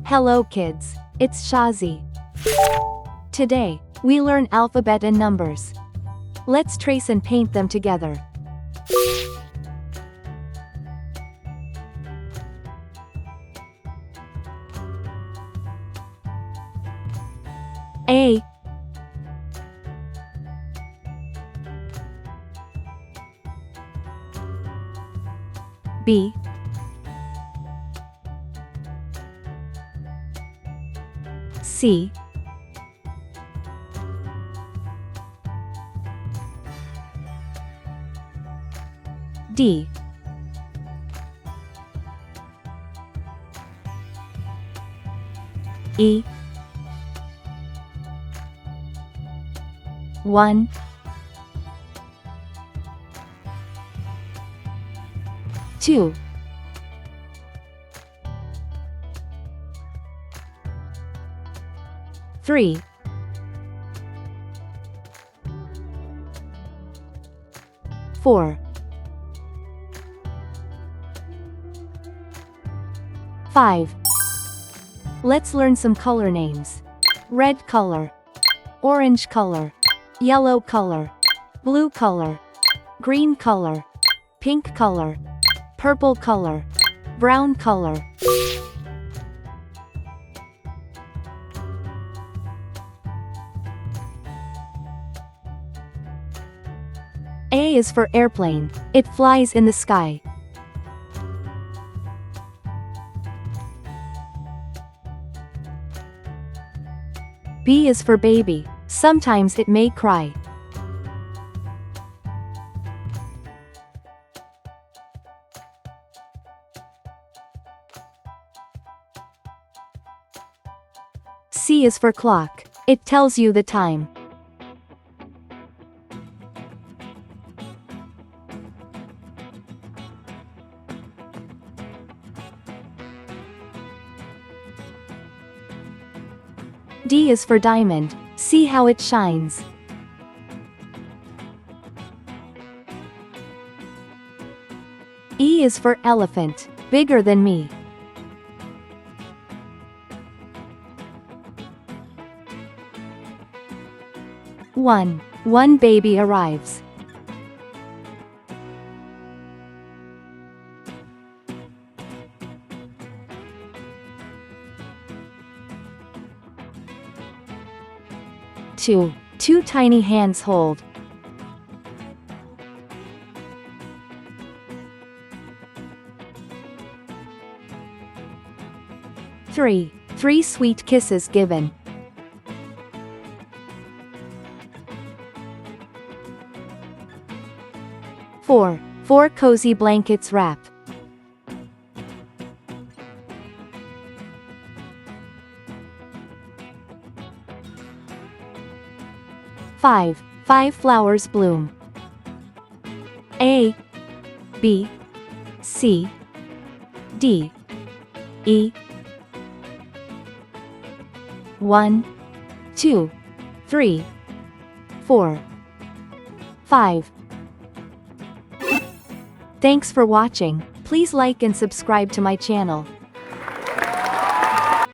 Hello kids, it's Shazi. Today, we learn alphabet and numbers. Let's trace and paint them together. A, B, C, D, E, 1, 2, 3, 4, 5. Let's learn some color names. Red color, orange color, yellow color, blue color, green color, pink color, purple color, brown color. A is for airplane. It flies in the sky. B is for baby. Sometimes it may cry. C is for clock. It tells you the time. D is for diamond. See how it shines. E is for elephant. Bigger than me. One baby arrives. Two tiny hands hold. 3 sweet kisses given. 4 cozy blankets wrapped. 5 flowers bloom. A, B, C, D, E. 1, 2, 3, 4, 5. Thanks for watching. Please like and subscribe to my channel.